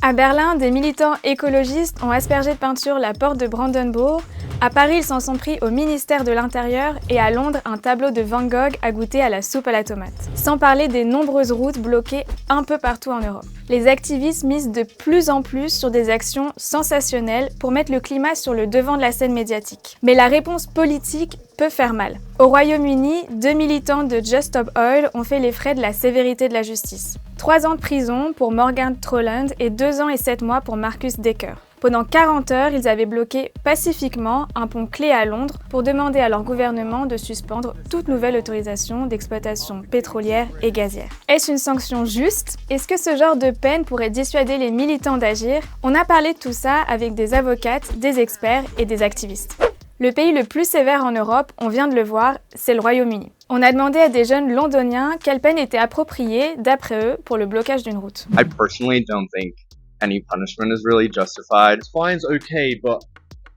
À Berlin, des militants écologistes ont aspergé de peinture la porte de Brandenburg. À Paris, ils s'en sont pris au ministère de l'Intérieur et à Londres, un tableau de Van Gogh a goûté à la soupe à la tomate. Sans parler des nombreuses routes bloquées un peu partout en Europe. Les activistes misent de plus en plus sur des actions sensationnelles pour mettre le climat sur le devant de la scène médiatique. Mais la réponse politique peut faire mal. Au Royaume-Uni, 2 militants de Just Stop Oil ont fait les frais de la sévérité de la justice. 3 ans de prison pour Morgan Trowland et 2 ans et 7 mois pour Marcus Decker. Pendant 40 heures, ils avaient bloqué pacifiquement un pont clé à Londres pour demander à leur gouvernement de suspendre toute nouvelle autorisation d'exploitation pétrolière et gazière. Est-ce une sanction juste? Est-ce que ce genre de peine pourrait dissuader les militants d'agir? On a parlé de tout ça avec des avocates, des experts et des activistes. Le pays le plus sévère en Europe, on vient de le voir, c'est le Royaume-Uni. On a demandé à des jeunes londoniens quelle peine était appropriée, d'après eux, pour le blocage d'une route. I personally don't think any punishment is really justified. Fines okay, but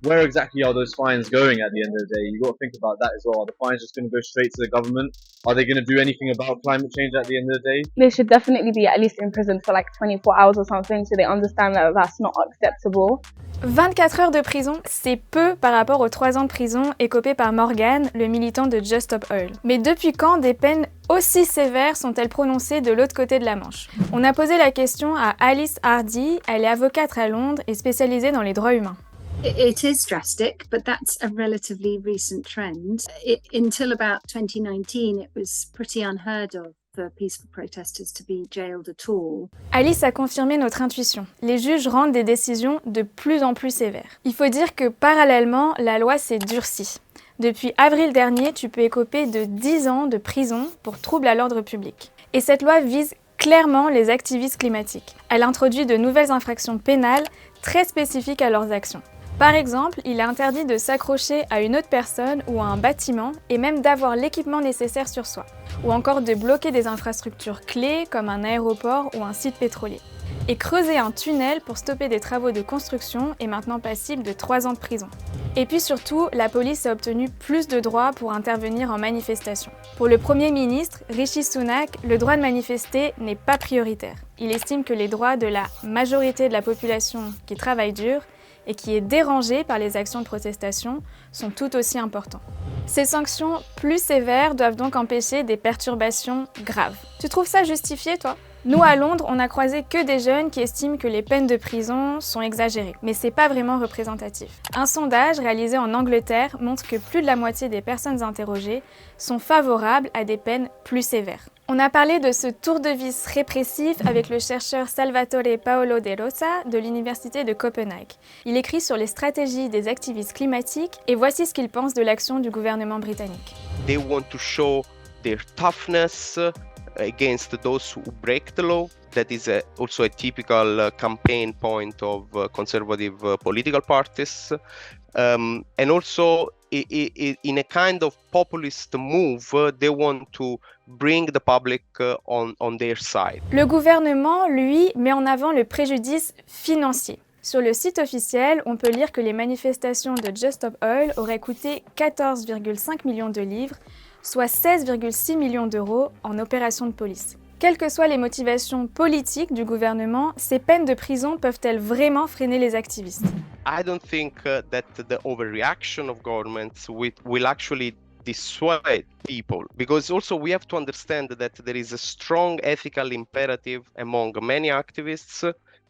where exactly are those fines going at the end of the day? You've got to think about that as well. Are the fines just going to go straight to the government? Are they going to do anything about climate change at the end of the day? They should definitely be at least imprisoned for like 24 hours or something so they understand that that's not acceptable. 24 heures de prison, c'est peu par rapport aux 3 ans de prison écopés par Morgan, le militant de Just Stop Oil. Mais depuis quand des peines aussi sévères sont-elles prononcées de l'autre côté de la Manche? On a posé la question à Alice Hardy, elle est avocate à Londres et spécialisée dans les droits humains. It is drastic, but that's a relatively recent trend. Until about 2019, it was pretty unheard of for peaceful protesters to be jailed at all. Alice a confirmé notre intuition. Les juges rendent des décisions de plus en plus sévères. Il faut dire que parallèlement, la loi s'est durcie. Depuis avril dernier, tu peux écoper de 10 ans de prison pour trouble à l'ordre public. Et cette loi vise clairement les activistes climatiques. Elle introduit de nouvelles infractions pénales très spécifiques à leurs actions. Par exemple, il est interdit de s'accrocher à une autre personne ou à un bâtiment et même d'avoir l'équipement nécessaire sur soi, ou encore de bloquer des infrastructures clés comme un aéroport ou un site pétrolier. Et creuser un tunnel pour stopper des travaux de construction est maintenant passible de 3 ans de prison. Et puis surtout, la police a obtenu plus de droits pour intervenir en manifestation. Pour le Premier ministre, Rishi Sunak, le droit de manifester n'est pas prioritaire. Il estime que les droits de la majorité de la population qui travaille dur et qui est dérangée par les actions de protestation sont tout aussi importants. Ces sanctions plus sévères doivent donc empêcher des perturbations graves. Tu trouves ça justifié, toi ? Nous, à Londres, on n'a croisé que des jeunes qui estiment que les peines de prison sont exagérées, mais c'est pas vraiment représentatif. Un sondage réalisé en Angleterre montre que plus de la moitié des personnes interrogées sont favorables à des peines plus sévères. On a parlé de ce tour de vis répressif avec le chercheur Salvatore Paolo De Rosa de l'Université de Copenhague. Il écrit sur les stratégies des activistes climatiques et voici ce qu'il pense de l'action du gouvernement britannique. They want to show their toughness against those who break the law. That is also a typical campaign point of conservative political parties. And also, in a kind of populist move, they want to bring the public on their side. Le gouvernement, lui, met en avant le préjudice financier. Sur le site officiel, on peut lire que les manifestations de Just Stop Oil auraient coûté 14,5 millions de livres, soit 16,6 millions d'euros en opérations de police. Quelles que soient les motivations politiques du gouvernement, ces peines de prison peuvent-elles vraiment freiner les activistes? I don't think that the overreaction of governments will actually dissuade people, because also we have to understand that there is a strong ethical imperative among many activists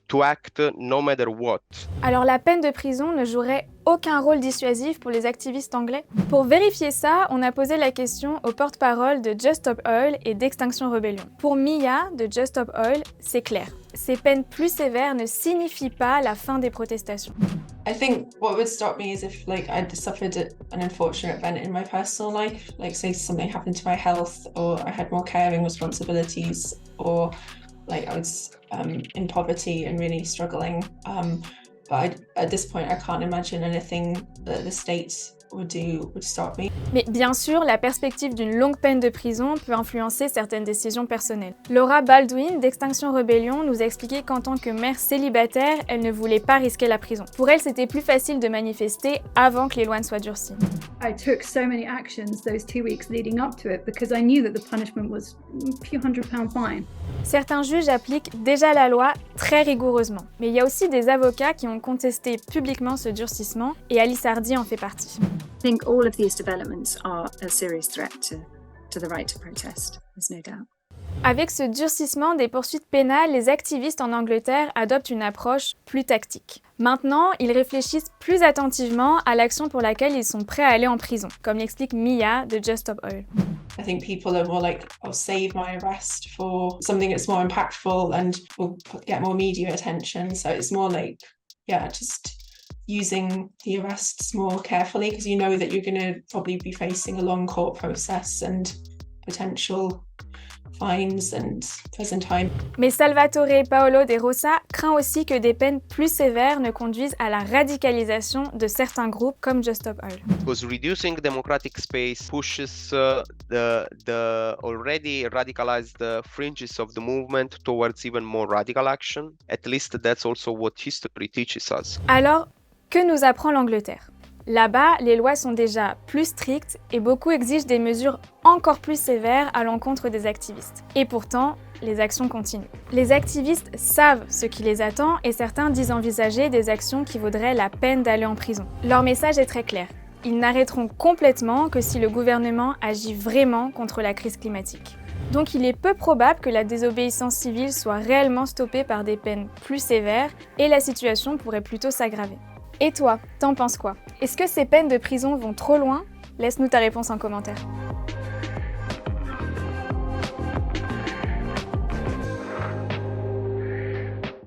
to act no matter what. Alors la peine de prison ne jouerait aucun rôle dissuasif pour les activistes anglais? Pour vérifier ça, on a posé la question au porte-parole de Just Stop Oil et d'Extinction Rebellion. Pour Mia de Just Stop Oil, c'est clair. Ces peines plus sévères ne signifient pas la fin des protestations. I think what would stop me is if I'd suffered an unfortunate event in my personal life, like say something happened to my health, or I had more caring responsibilities, or I was in poverty and really struggling. But at this point, I can't imagine anything that the state would stop me. Mais bien sûr, la perspective d'une longue peine de prison peut influencer certaines décisions personnelles. Laura Baldwin d'Extinction Rebellion nous a expliqué qu'en tant que mère célibataire, elle ne voulait pas risquer la prison. Pour elle, c'était plus facile de manifester avant que les lois ne soient durcies. I took so many actions those 2 weeks leading up to it because I knew that the punishment was a few £100 fine. Certains juges appliquent déjà la loi très rigoureusement, mais il y a aussi des avocats qui ont contesté publiquement ce durcissement et Alice Hardy en fait partie. I think all of these developments are a serious threat to the right to protest, there's no doubt. Avec ce durcissement des poursuites pénales, les activistes en Angleterre adoptent une approche plus tactique. Maintenant, ils réfléchissent plus attentivement à l'action pour laquelle ils sont prêts à aller en prison, comme l'explique Mia de Just Stop Oil. I think people are more like, I'll save my arrest for something that's more impactful and will get more media attention. So it's more like, yeah, just using the arrests more carefully because you know that you're going to probably be facing a long court process and potential fines and prison time. Mais Salvatore Paolo De Rosa craint aussi que des peines plus sévères ne conduisent à la radicalisation de certains groupes comme Just Stop Oil. Because reducing democratic space pushes the already radicalized fringes of the movement towards even more radical action. At least that's also what history teaches us. Alors, que nous apprend l'Angleterre ? Là-bas, les lois sont déjà plus strictes et beaucoup exigent des mesures encore plus sévères à l'encontre des activistes. Et pourtant, les actions continuent. Les activistes savent ce qui les attend et certains disent envisager des actions qui vaudraient la peine d'aller en prison. Leur message est très clair. Ils n'arrêteront complètement que si le gouvernement agit vraiment contre la crise climatique. Donc il est peu probable que la désobéissance civile soit réellement stoppée par des peines plus sévères et la situation pourrait plutôt s'aggraver. Et toi, t'en penses quoi ? Est-ce que ces peines de prison vont trop loin ? Laisse-nous ta réponse en commentaire.